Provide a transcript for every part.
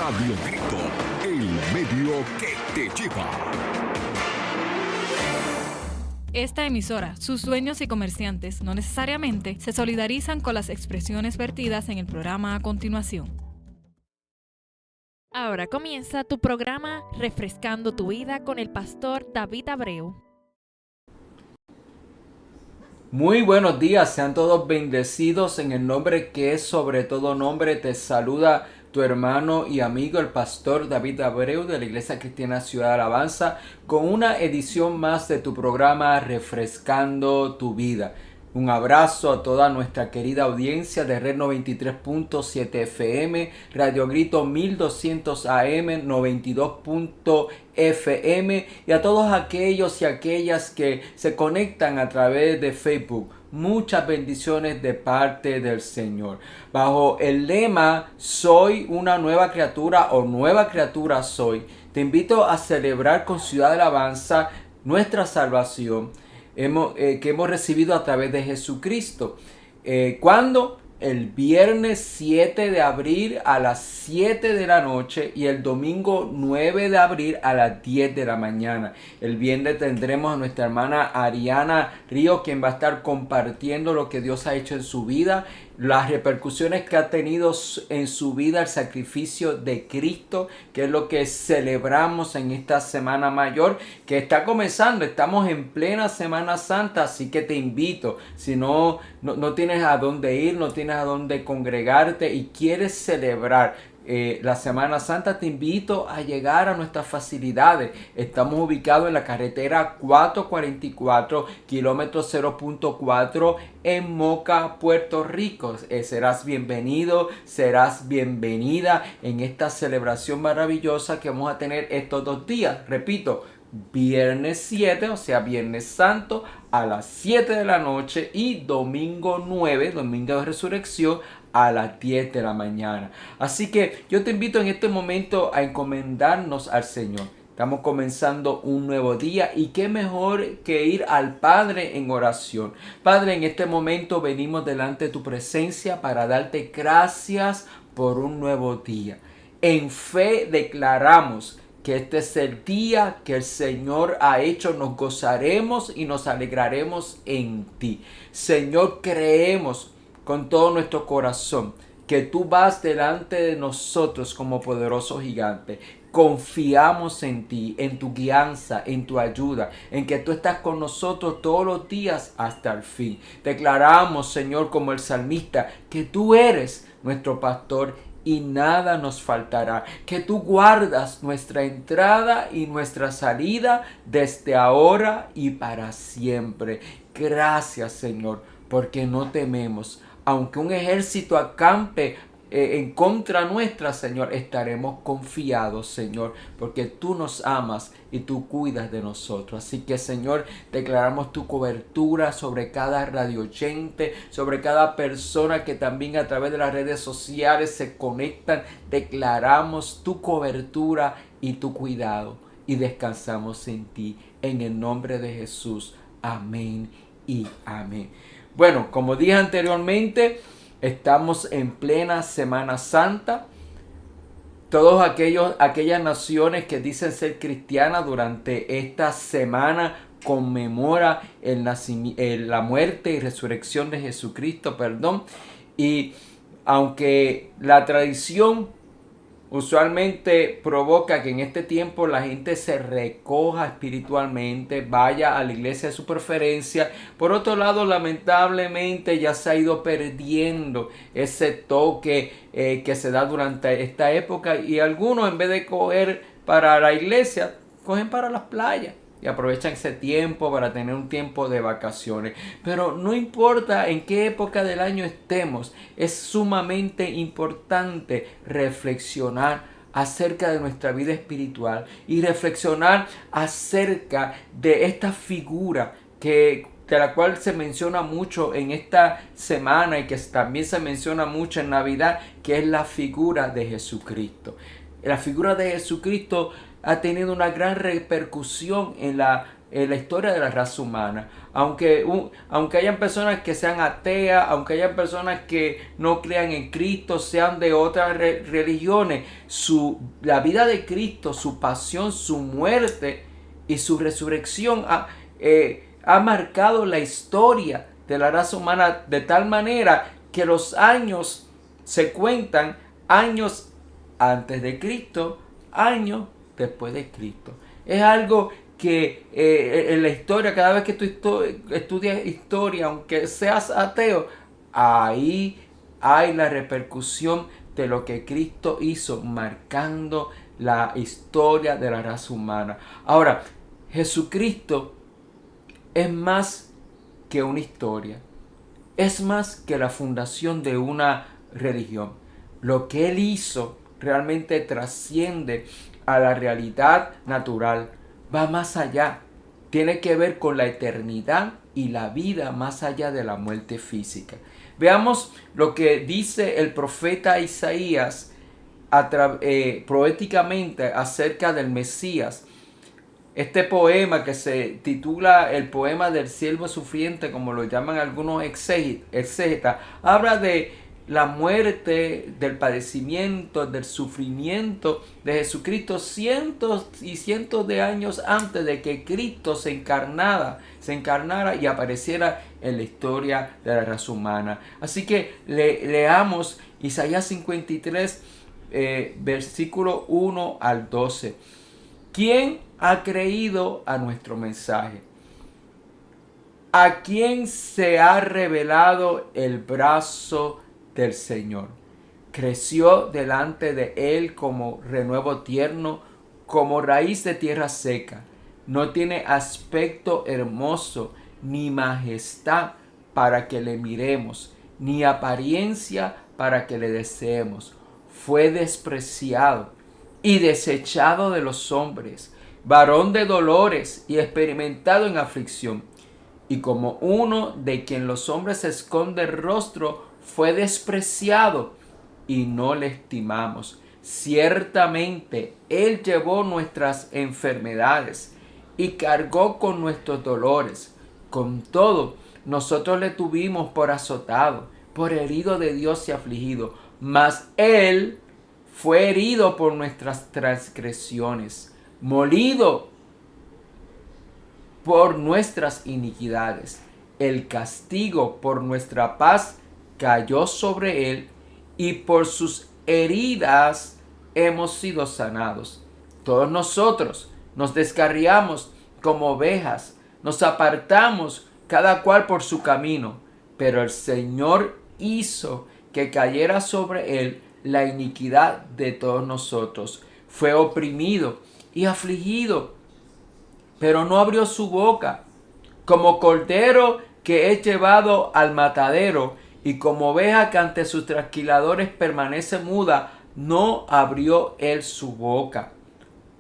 Radio Grito, el medio que te lleva. Esta emisora, sus dueños y comerciantes no necesariamente se solidarizan con las expresiones vertidas en el programa a continuación. Ahora comienza tu programa Refrescando tu Vida con el pastor David Abreu. Muy buenos días, sean todos bendecidos en el nombre que es sobre todo nombre. Te saluda tu hermano y amigo el pastor David Abreu de la Iglesia Cristiana Ciudad de Alabanza con una edición más de tu programa Refrescando tu Vida. Un abrazo a toda nuestra querida audiencia de Red 93.7 FM, Radio Grito 1200 AM, 92.fm y a todos aquellos y aquellas que se conectan a través de Facebook. Muchas bendiciones de parte del Señor. Bajo el lema Soy una nueva criatura o nueva criatura soy, te invito a celebrar con Ciudad de Alabanza nuestra salvación que hemos recibido a través de Jesucristo. ¿Cuándo? El viernes 7 de abril a las 7 de la noche y el domingo 9 de abril a las 10 de la mañana. El viernes tendremos a nuestra hermana Ariana Río, quien va a estar compartiendo lo que Dios ha hecho en su vida, las repercusiones que ha tenido en su vida el sacrificio de Cristo, que es lo que celebramos en esta Semana Mayor que está comenzando. Estamos en plena Semana Santa, así que te invito, si no tienes a dónde ir, no tienes a dónde congregarte y quieres celebrar la Semana Santa, te invito a llegar a nuestras facilidades. Estamos ubicados en la carretera 444, kilómetro 0.4 en Moca, Puerto Rico. Serás bienvenido, serás bienvenida en esta celebración maravillosa que vamos a tener estos 2 días. Repito, viernes 7, o sea, Viernes Santo a las 7 de la noche y domingo 9, domingo de resurrección, a las 10 de la mañana. Así que yo te invito en este momento a encomendarnos al Señor. Estamos comenzando un nuevo día y qué mejor que ir al Padre en oración. Padre, en este momento venimos delante de tu presencia para darte gracias por un nuevo día. En fe declaramos que este es el día que el Señor ha hecho. Nos gozaremos y nos alegraremos en ti. Señor, creemos con todo nuestro corazón que tú vas delante de nosotros como poderoso gigante. Confiamos en ti, en tu guianza, en tu ayuda, en que tú estás con nosotros todos los días hasta el fin. Declaramos, Señor, como el salmista, que tú eres nuestro pastor y nada nos faltará, que tú guardas nuestra entrada y nuestra salida desde ahora y para siempre. Gracias, Señor, porque no tememos. Aunque un ejército acampe en contra nuestra, Señor, estaremos confiados, Señor, porque tú nos amas y tú cuidas de nosotros. Así que, Señor, declaramos tu cobertura sobre cada radioyente, sobre cada persona que también a través de las redes sociales se conectan. Declaramos tu cobertura y tu cuidado y descansamos en ti. En el nombre de Jesús. Amén y amén. Bueno, como dije anteriormente, estamos en plena Semana Santa. Aquellas naciones que dicen ser cristianas durante esta semana conmemora la muerte y resurrección de Jesucristo, Y aunque la tradición usualmente provoca que en este tiempo la gente se recoja espiritualmente, vaya a la iglesia de su preferencia. Por otro lado, lamentablemente ya se ha ido perdiendo ese toque que se da durante esta época y algunos, en vez de coger para la iglesia, cogen para las playas y aprovechan ese tiempo para tener un tiempo de vacaciones. Pero no importa en qué época del año estemos, es sumamente importante reflexionar acerca de nuestra vida espiritual y reflexionar acerca de esta figura de la cual se menciona mucho en esta semana y que también se menciona mucho en Navidad, que es la figura de Jesucristo. La figura de Jesucristo ha tenido una gran repercusión en la la historia de la raza humana. Aunque hayan personas que sean ateas, aunque hayan personas que no crean en Cristo, sean de otras religiones, la vida de Cristo, su pasión, su muerte y su resurrección ha marcado la historia de la raza humana de tal manera que los años se cuentan años antes de Cristo, años después de Cristo. Es algo que en la historia, cada vez que tú estudias historia, aunque seas ateo, ahí hay la repercusión de lo que Cristo hizo, marcando la historia de la raza humana. Ahora, Jesucristo es más que una historia, es más que la fundación de una religión. Lo que Él hizo realmente trasciende a la realidad natural, va más allá, tiene que ver con la eternidad y la vida más allá de la muerte física. Veamos lo que dice el profeta Isaías poéticamente acerca del Mesías. Este poema, que se titula el poema del siervo sufriente, como lo llaman algunos exégetas, habla de la muerte, del padecimiento, del sufrimiento de Jesucristo cientos y cientos de años antes de que Cristo se encarnara y apareciera en la historia de la raza humana. Así que leamos Isaías 53, versículo 1 al 12. ¿Quién ha creído a nuestro mensaje? ¿A quién se ha revelado el brazo del Señor? Creció delante de él como renuevo tierno, como raíz de tierra seca. No tiene aspecto hermoso, ni majestad para que le miremos, ni apariencia para que le deseemos. Fue despreciado y desechado de los hombres, varón de dolores y experimentado en aflicción. Y como uno de quien los hombres esconde el rostro, fue despreciado y no le estimamos. Ciertamente Él llevó nuestras enfermedades y cargó con nuestros dolores. Con todo, nosotros le tuvimos por azotado, por herido de Dios y afligido. Mas Él fue herido por nuestras transgresiones, molido por nuestras iniquidades. El castigo por nuestra paz cayó sobre él, y por sus heridas hemos sido sanados. Todos nosotros nos descarriamos como ovejas, nos apartamos cada cual por su camino, pero el Señor hizo que cayera sobre él la iniquidad de todos nosotros. Fue oprimido y afligido, pero no abrió su boca. Como cordero que es llevado al matadero, y como oveja que ante sus trasquiladores permanece muda, no abrió él su boca.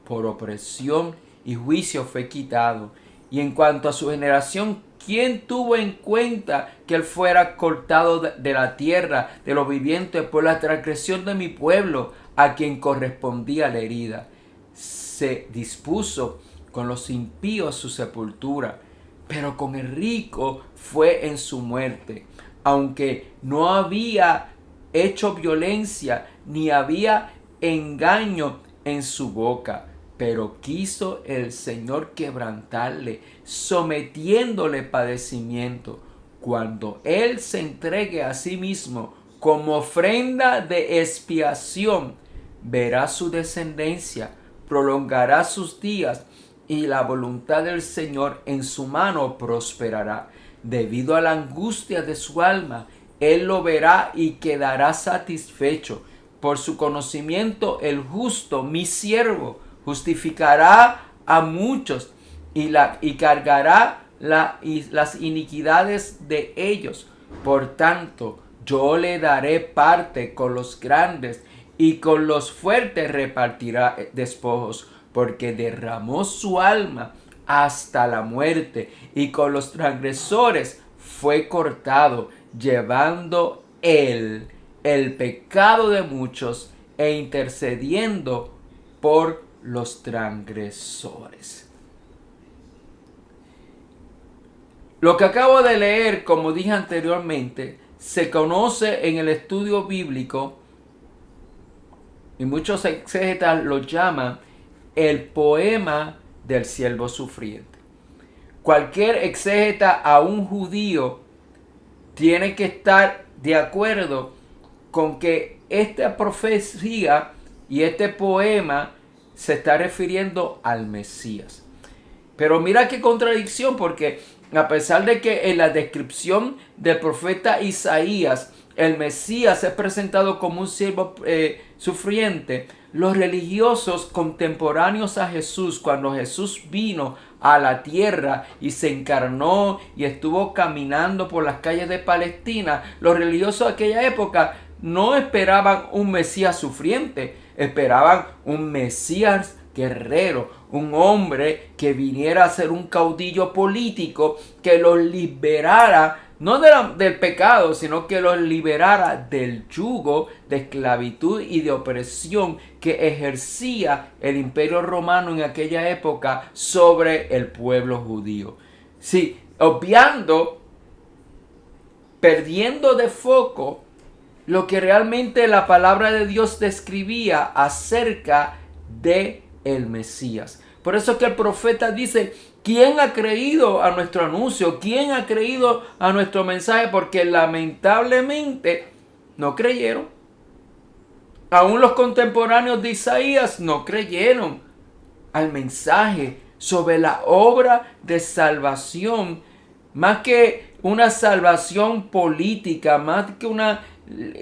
Por opresión y juicio fue quitado. Y en cuanto a su generación, ¿quién tuvo en cuenta que él fuera cortado de la tierra de los vivientes por la transgresión de mi pueblo, a quien correspondía la herida? Se dispuso con los impíos su sepultura, pero con el rico fue en su muerte. Aunque no había hecho violencia, ni había engaño en su boca, pero quiso el Señor quebrantarle, sometiéndole padecimiento. Cuando Él se entregue a sí mismo como ofrenda de expiación, verá su descendencia, prolongará sus días, y la voluntad del Señor en su mano prosperará. Debido a la angustia de su alma, Él lo verá y quedará satisfecho. Por su conocimiento, el justo, mi siervo, justificará a muchos y cargará las iniquidades de ellos. Por tanto, yo le daré parte con los grandes, y con los fuertes repartirá despojos, porque derramó su alma hasta la muerte, y con los transgresores fue cortado, llevando él el pecado de muchos e intercediendo por los transgresores. Lo que acabo de leer, como dije anteriormente, se conoce en el estudio bíblico y muchos exégetas lo llaman el poema del siervo sufriente. Cualquier exégeta, aún judío, tiene que estar de acuerdo con que esta profecía y este poema se está refiriendo al Mesías. Pero mira qué contradicción, porque a pesar de que en la descripción del profeta Isaías el Mesías es presentado como un siervo sufriente, los religiosos contemporáneos a Jesús, cuando Jesús vino a la tierra y se encarnó y estuvo caminando por las calles de Palestina, los religiosos de aquella época no esperaban un Mesías sufriente, esperaban un Mesías guerrero, un hombre que viniera a ser un caudillo político que los liberara, no del pecado, sino que los liberara del yugo de esclavitud y de opresión que ejercía el imperio romano en aquella época sobre el pueblo judío. Sí, obviando, perdiendo de foco lo que realmente la palabra de Dios describía acerca de el Mesías. Por eso que el profeta dice: ¿quién ha creído a nuestro anuncio? ¿Quién ha creído a nuestro mensaje? Porque lamentablemente no creyeron. Aún los contemporáneos de Isaías no creyeron al mensaje sobre la obra de salvación. Más que una salvación política, más que una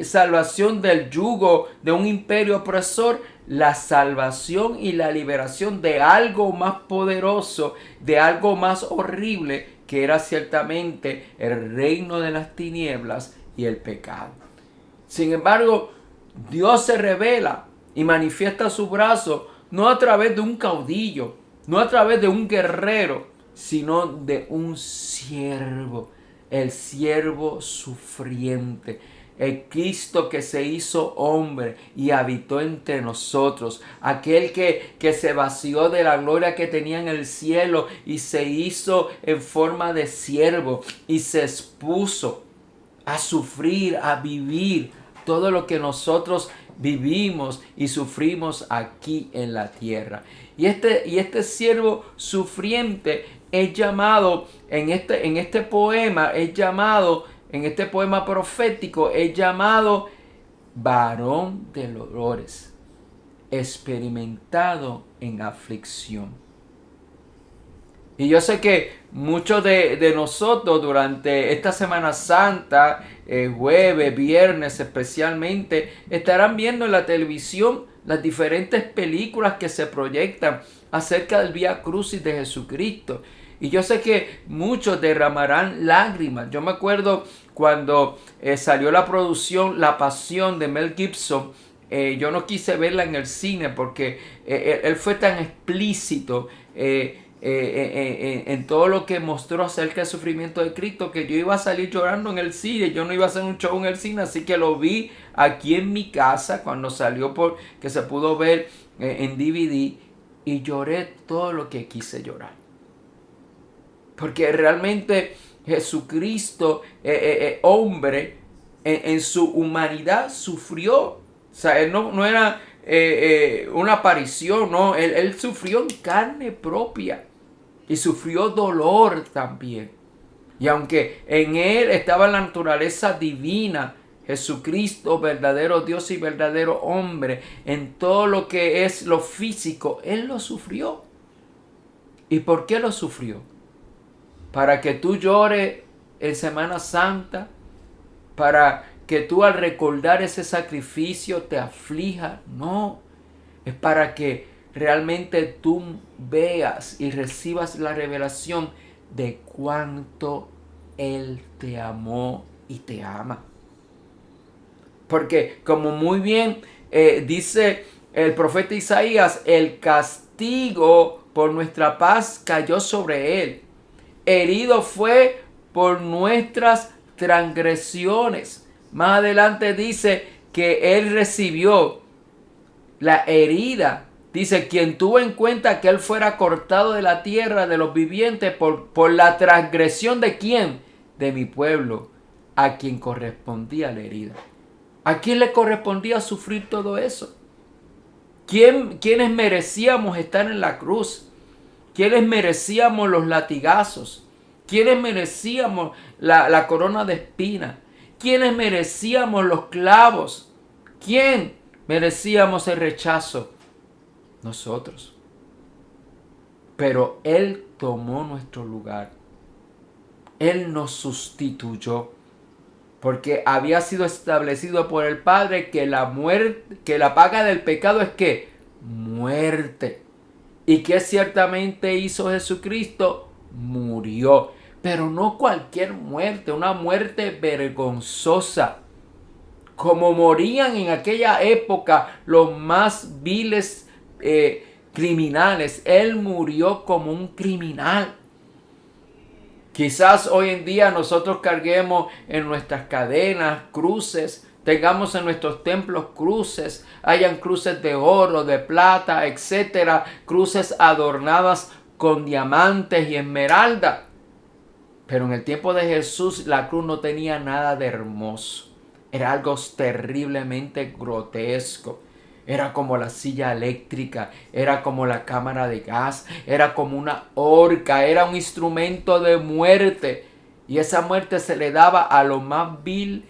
salvación del yugo de un imperio opresor, la salvación y la liberación de algo más poderoso, de algo más horrible, que era ciertamente el reino de las tinieblas y el pecado. Sin embargo, Dios se revela y manifiesta su brazo no a través de un caudillo, no a través de un guerrero, sino de un siervo, el siervo sufriente. El Cristo que se hizo hombre y habitó entre nosotros. Aquel que se vació de la gloria que tenía en el cielo y se hizo en forma de siervo y se expuso a sufrir, a vivir todo lo que nosotros vivimos y sufrimos aquí en la tierra. Y este siervo sufriente es llamado en este poema, en este poema profético, es llamado varón de dolores, experimentado en aflicción. Y yo sé que muchos de nosotros durante esta Semana Santa, jueves, viernes especialmente, estarán viendo en la televisión las diferentes películas que se proyectan acerca del Vía Crucis de Jesucristo. Y yo sé que muchos derramarán lágrimas. Yo me acuerdo cuando salió la producción La Pasión de Mel Gibson. Yo no quise verla en el cine porque él fue tan explícito en todo lo que mostró acerca del sufrimiento de Cristo, que yo iba a salir llorando en el cine. Yo no iba a hacer un show en el cine, así que lo vi aquí en mi casa cuando salió, que se pudo ver en DVD, y lloré todo lo que quise llorar. Porque realmente Jesucristo, hombre, en su humanidad sufrió. O sea, él no era una aparición, no. Él sufrió en carne propia. Y sufrió dolor también. Y aunque en él estaba la naturaleza divina, Jesucristo, verdadero Dios y verdadero hombre, en todo lo que es lo físico, él lo sufrió. ¿Y por qué lo sufrió? Para que tú llores en Semana Santa, para que tú al recordar ese sacrificio te aflijas. No, es para que realmente tú veas y recibas la revelación de cuánto Él te amó y te ama. Porque como muy bien dice el profeta Isaías, el castigo por nuestra paz cayó sobre Él. Herido fue por nuestras transgresiones. Más adelante dice que Él recibió la herida Dice, quien tuvo en cuenta que él fuera cortado de la tierra de los vivientes por la transgresión de quién, de mi pueblo, a quien correspondía la herida. ¿A quién le correspondía sufrir todo eso? ¿Quiénes merecíamos estar en la cruz? ¿Quiénes merecíamos los latigazos? ¿Quiénes merecíamos la corona de espinas? ¿Quiénes merecíamos los clavos? ¿Quién merecíamos el rechazo? Nosotros. Pero Él tomó nuestro lugar. Él nos sustituyó. Porque había sido establecido por el Padre que la paga del pecado es ¿qué? Muerte. ¿Y qué ciertamente hizo Jesucristo? Murió. Pero no cualquier muerte, una muerte vergonzosa. Como morían en aquella época los más viles criminales. Él murió como un criminal. Quizás hoy en día nosotros carguemos en nuestras cadenas cruces, tengamos en nuestros templos cruces, hayan cruces de oro, de plata, etcétera, cruces adornadas con diamantes y esmeralda. Pero en el tiempo de Jesús la cruz no tenía nada de hermoso. Era algo terriblemente grotesco. Era como la silla eléctrica, era como la cámara de gas, era como una horca, era un instrumento de muerte. Y esa muerte se le daba a los más vil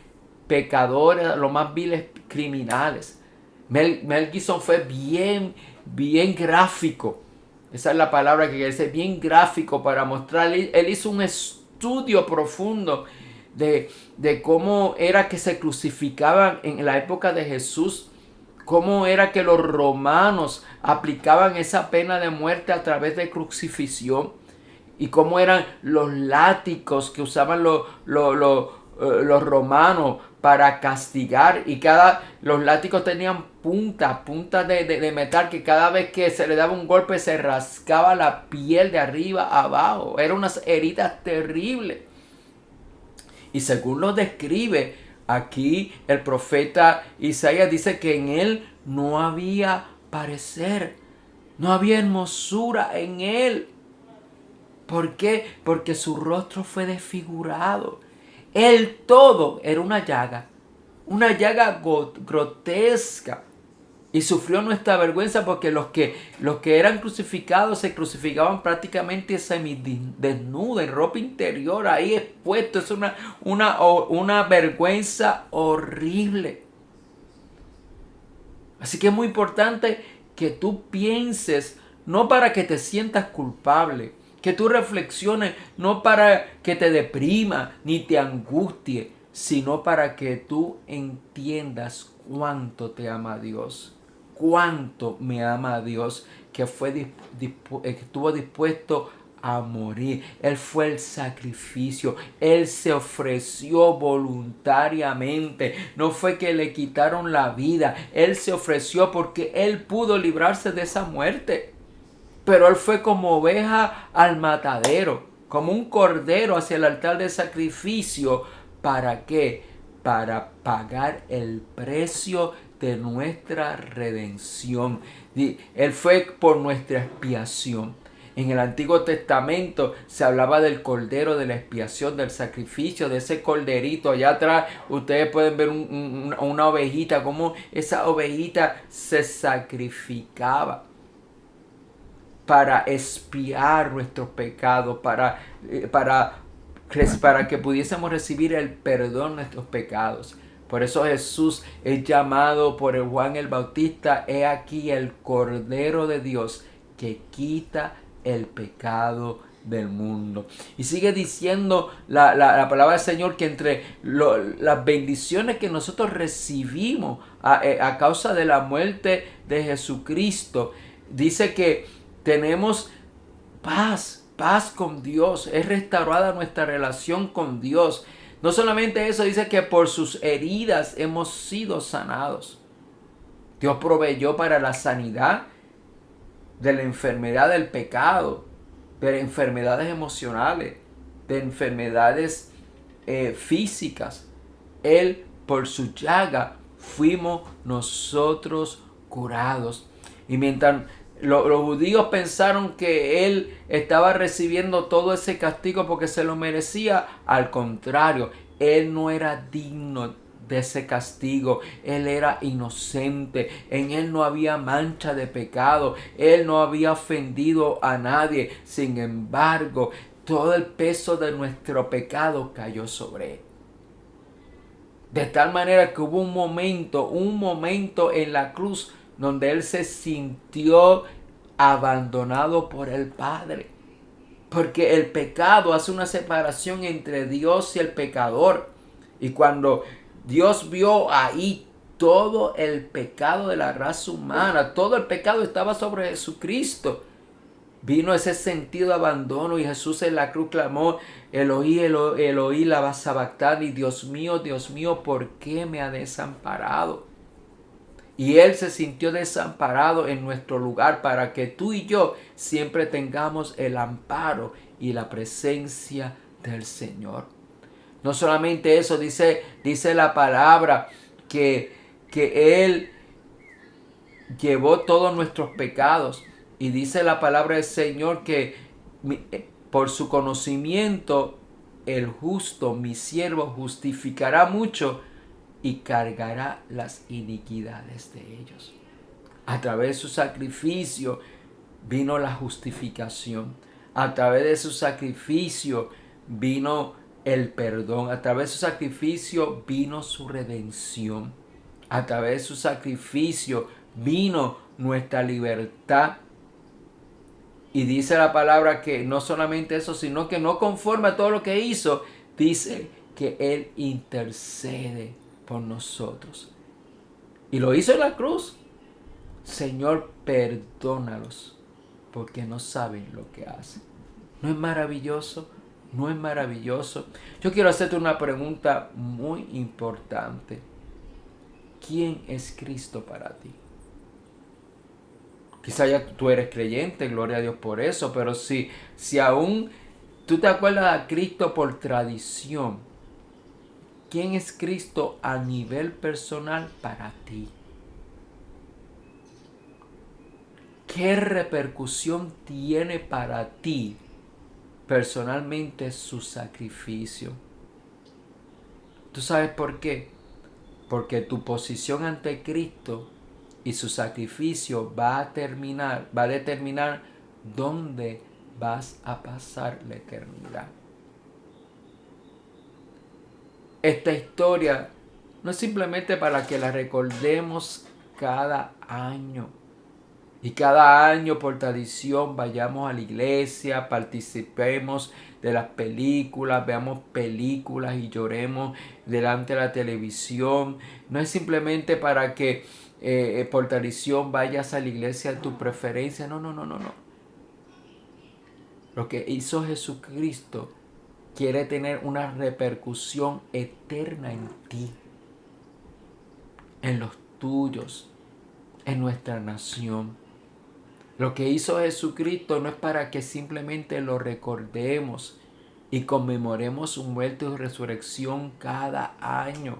pecadores, a los más viles criminales. Mel Gibson fue bien gráfico. Esa es la palabra que quiere decir, bien gráfico para mostrar. Él hizo un estudio profundo de cómo era que se crucificaban en la época de Jesús. Cómo era que los romanos aplicaban esa pena de muerte a través de crucifixión. Y cómo eran los látigos que usaban los romanos para castigar. Y los látigos tenían puntas de metal que cada vez que se le daba un golpe se rascaba la piel de arriba a abajo. Eran unas heridas terribles. Y según lo describe aquí el profeta Isaías, dice que en él no había parecer, no había hermosura en él. ¿Por qué? Porque su rostro fue desfigurado. Él todo era una llaga grotesca. Y sufrió nuestra vergüenza porque los que eran crucificados se crucificaban prácticamente semidesnudos, en ropa interior, ahí expuesto. Es una vergüenza horrible. Así que es muy importante que tú pienses, no para que te sientas culpable, que tú reflexiones, no para que te deprima ni te angustie, sino para que tú entiendas cuánto te ama Dios. Cuánto me ama Dios, que estuvo dispuesto a morir. Él fue el sacrificio. Él se ofreció voluntariamente. No fue que le quitaron la vida. Él se ofreció porque él pudo librarse de esa muerte. Pero él fue como oveja al matadero, como un cordero hacia el altar de sacrificio. ¿Para qué? Para pagar el precio de nuestra redención. Él fue por nuestra expiación. En el Antiguo Testamento se hablaba del cordero de la expiación, del sacrificio, de ese corderito. Allá atrás ustedes pueden ver una ovejita, como esa ovejita se sacrificaba para expiar nuestros pecados, para que pudiésemos recibir el perdón de nuestros pecados. Por eso Jesús es llamado por el Juan el Bautista, he aquí el Cordero de Dios que quita el pecado del mundo. Y sigue diciendo la palabra del Señor que entre las bendiciones que nosotros recibimos a causa de la muerte de Jesucristo, dice que tenemos paz con Dios, es restaurada nuestra relación con Dios. No solamente eso, dice que por sus heridas hemos sido sanados. Dios proveyó para la sanidad de la enfermedad del pecado, de enfermedades emocionales, de enfermedades físicas. Él, por su llaga, fuimos nosotros curados. Y mientras los judíos pensaron que él estaba recibiendo todo ese castigo porque se lo merecía, al contrario, él no era digno de ese castigo. Él era inocente, en él no había mancha de pecado, él no había ofendido a nadie. Sin embargo, todo el peso de nuestro pecado cayó sobre él. De tal manera que hubo un momento en la cruz donde él se sintió abandonado por el Padre. Porque el pecado hace una separación entre Dios y el pecador. Y cuando Dios vio ahí todo el pecado de la raza humana, todo el pecado estaba sobre Jesucristo, vino ese sentido de abandono y Jesús en la cruz clamó: Eloí, Eloí, lama sabactani, Dios mío, ¿por qué me ha desamparado? Y Él se sintió desamparado en nuestro lugar para que tú y yo siempre tengamos el amparo y la presencia del Señor. No solamente eso, dice la palabra que Él llevó todos nuestros pecados. Y dice la palabra del Señor que por su conocimiento el justo, mi siervo, justificará mucho y cargará las iniquidades de ellos. A través de su sacrificio vino la justificación. A través de su sacrificio vino el perdón. A través de su sacrificio vino su redención. A través de su sacrificio vino nuestra libertad. Y dice la palabra que no solamente eso, sino que no conforme a todo lo que hizo, dice que Él intercede por nosotros. Y lo hizo en la cruz. Señor, perdónalos, porque no saben lo que hacen. ¿No es maravilloso? ¿No es maravilloso? Yo quiero hacerte una pregunta muy importante. ¿Quién es Cristo para ti? Quizá ya tú eres creyente, gloria a Dios por eso, pero si aún tú te acuerdas de Cristo por tradición, ¿quién es Cristo a nivel personal para ti? ¿Qué repercusión tiene para ti personalmente su sacrificio? ¿Tú sabes por qué? Porque tu posición ante Cristo y su sacrificio va a determinar dónde vas a pasar la eternidad. Esta historia no es simplemente para que la recordemos cada año. Y cada año por tradición vayamos a la iglesia, participemos de las películas, veamos películas y lloremos delante de la televisión. No es simplemente para que por tradición vayas a la iglesia a tu preferencia. No. Lo que hizo Jesucristo quiere tener una repercusión eterna en ti, en los tuyos, en nuestra nación. Lo que hizo Jesucristo no es para que simplemente lo recordemos y conmemoremos su muerte y resurrección cada año.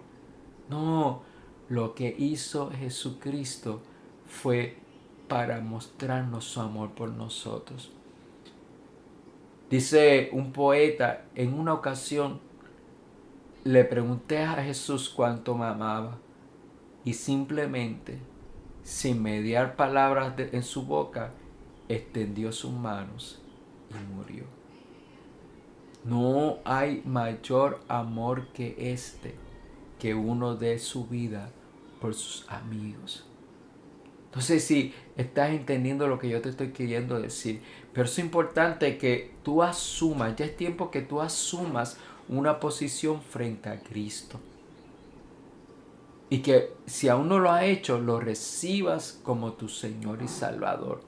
No, lo que hizo Jesucristo fue para mostrarnos su amor por nosotros. Dice un poeta: en una ocasión le pregunté a Jesús cuánto me amaba y simplemente, sin mediar palabras en su boca, extendió sus manos y murió. No hay mayor amor que este, que uno dé su vida por sus amigos. No sé si estás entendiendo lo que yo te estoy queriendo decir, pero es importante que tú asumas, ya es tiempo que tú asumas una posición frente a Cristo. Y que si aún no lo has hecho, lo recibas como tu Señor y Salvador.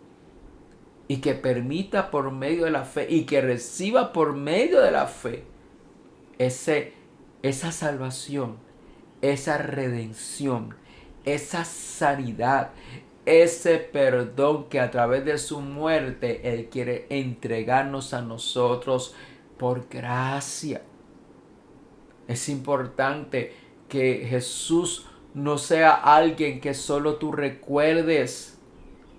Y que permita por medio de la fe, y que reciba por medio de la fe esa salvación, esa redención, esa sanidad, ese perdón que a través de su muerte Él quiere entregarnos a nosotros por gracia. Es importante que Jesús no sea alguien que solo tú recuerdes,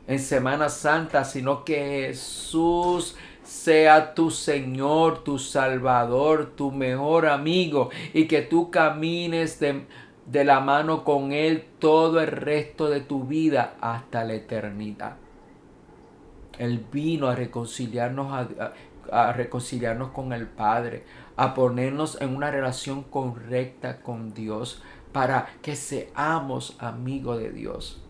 en Semana Santa, sino que Jesús sea tu Señor, tu Salvador, tu mejor amigo, y que tú camines de la mano con Él todo el resto de tu vida hasta la eternidad. Él vino a reconciliarnos, a reconciliarnos con el Padre, a ponernos en una relación correcta con Dios, para que seamos amigos de Dios.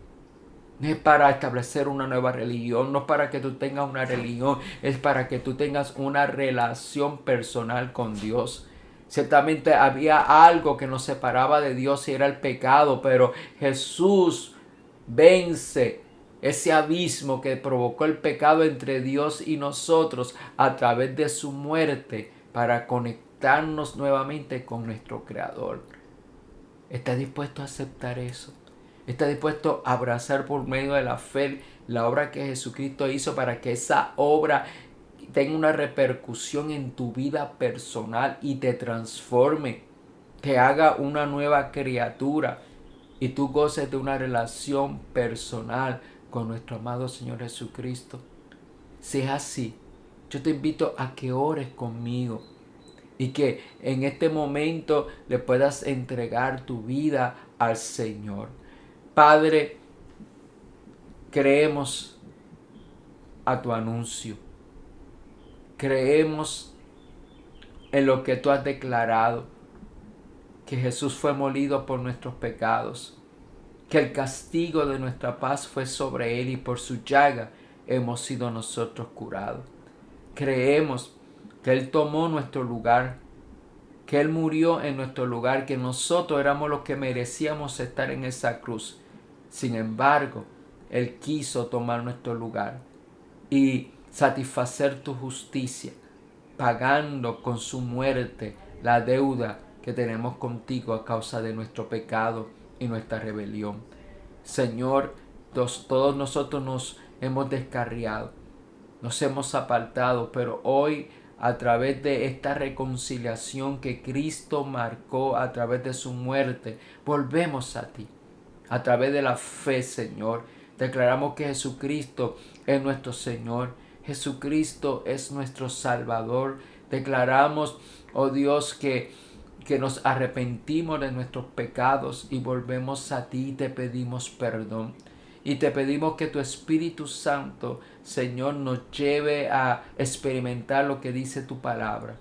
No es para establecer una nueva religión, no es para que tú tengas una religión, es para que tú tengas una relación personal con Dios. Ciertamente había algo que nos separaba de Dios y era el pecado, pero Jesús vence ese abismo que provocó el pecado entre Dios y nosotros a través de su muerte para conectarnos nuevamente con nuestro Creador. ¿Estás dispuesto a aceptar eso? ¿Estás dispuesto a abrazar por medio de la fe la obra que Jesucristo hizo para que esa obra tenga una repercusión en tu vida personal y te transforme, te haga una nueva criatura y tú goces de una relación personal con nuestro amado Señor Jesucristo? Si es así, yo te invito a que ores conmigo y que en este momento le puedas entregar tu vida al Señor. Padre, creemos a tu anuncio. Creemos en lo que tú has declarado, que Jesús fue molido por nuestros pecados, que el castigo de nuestra paz fue sobre él y por su llaga hemos sido nosotros curados. Creemos que Él tomó nuestro lugar, que Él murió en nuestro lugar, que nosotros éramos los que merecíamos estar en esa cruz. Sin embargo, Él quiso tomar nuestro lugar y satisfacer tu justicia, pagando con su muerte la deuda que tenemos contigo a causa de nuestro pecado y nuestra rebelión. Señor, todos nosotros nos hemos descarriado, nos hemos apartado, pero hoy a través de esta reconciliación que Cristo marcó a través de su muerte, volvemos a ti. A través de la fe, Señor, declaramos que Jesucristo es nuestro Señor, Jesucristo es nuestro Salvador. Declaramos, oh Dios, que nos arrepentimos de nuestros pecados y volvemos a ti y te pedimos perdón. Y te pedimos que tu Espíritu Santo, Señor, nos lleve a experimentar lo que dice tu palabra,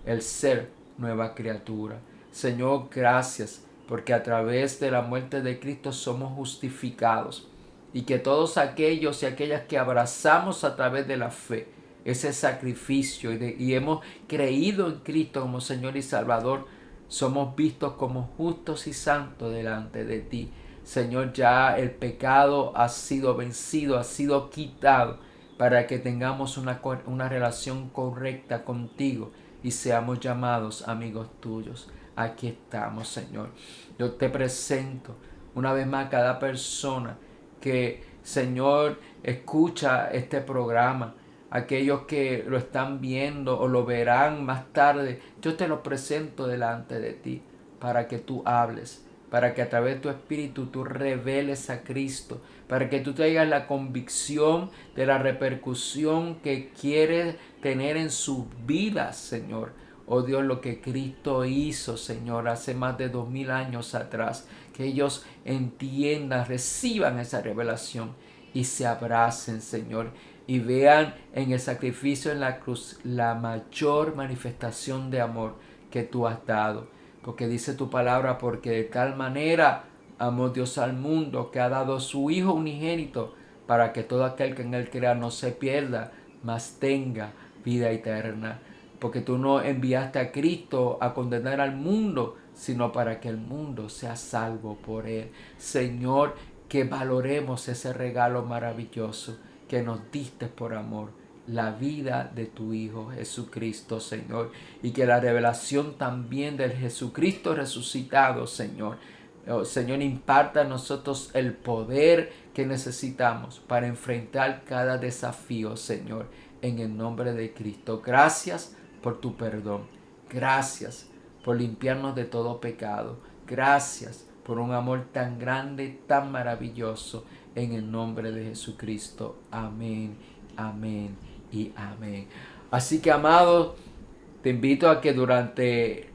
el ser nueva criatura. Señor, gracias, porque a través de la muerte de Cristo somos justificados. Y que todos aquellos y aquellas que abrazamos a través de la fe ese sacrificio y hemos creído en Cristo como Señor y Salvador, somos vistos como justos y santos delante de ti. Señor, ya el pecado ha sido vencido, ha sido quitado, para que tengamos una relación correcta contigo y seamos llamados amigos tuyos. Aquí estamos, Señor. Yo te presento una vez más a cada persona que, Señor, escucha este programa. Aquellos que lo están viendo o lo verán más tarde, yo te lo presento delante de ti para que tú hables, para que a través de tu Espíritu tú reveles a Cristo, para que tú traigas la convicción de la repercusión que quieres tener en sus vidas, Señor. Oh Dios, lo que Cristo hizo, Señor, hace más de 2000 años atrás, que ellos entiendan, reciban esa revelación y se abracen, Señor, y vean en el sacrificio en la cruz la mayor manifestación de amor que tú has dado. Porque dice tu palabra, porque de tal manera amó Dios al mundo que ha dado su Hijo unigénito para que todo aquel que en él crea no se pierda, mas tenga vida eterna. Porque tú no enviaste a Cristo a condenar al mundo, sino para que el mundo sea salvo por él. Señor, que valoremos ese regalo maravilloso que nos diste por amor, la vida de tu Hijo Jesucristo, Señor, y que la revelación también del Jesucristo resucitado, Señor, Señor, imparta a nosotros el poder que necesitamos para enfrentar cada desafío, Señor, en el nombre de Cristo. Gracias por tu perdón, gracias por limpiarnos de todo pecado, gracias por un amor tan grande, tan maravilloso. en el nombre de Jesucristo. Amén, amén y amén. Así que, amado, te invito a que durante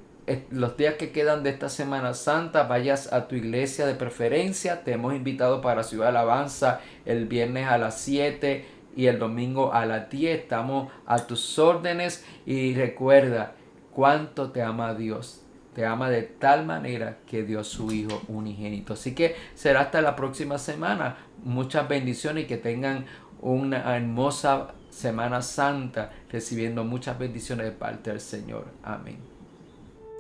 los días que quedan de esta Semana Santa vayas a tu iglesia de preferencia. Te hemos invitado para Ciudad de Alabanza el viernes a las 7 y el domingo a las 10. Estamos a tus órdenes y recuerda cuánto te ama Dios. Te ama de tal manera que dio su Hijo unigénito. Así que será hasta la próxima semana. Muchas bendiciones y que tengan una hermosa Semana Santa, recibiendo muchas bendiciones de parte del Señor. Amén.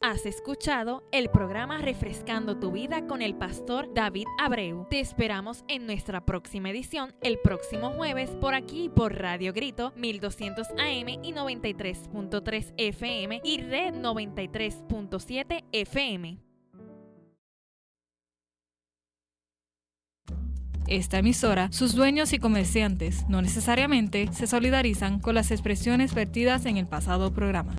Has escuchado el programa Refrescando tu Vida con el pastor David Abreu. Te esperamos en nuestra próxima edición el próximo jueves por aquí por Radio Grito 1200 AM y 93.3 FM y Red 93.7 FM. Esta emisora, sus dueños y comerciantes no necesariamente se solidarizan con las expresiones vertidas en el pasado programa.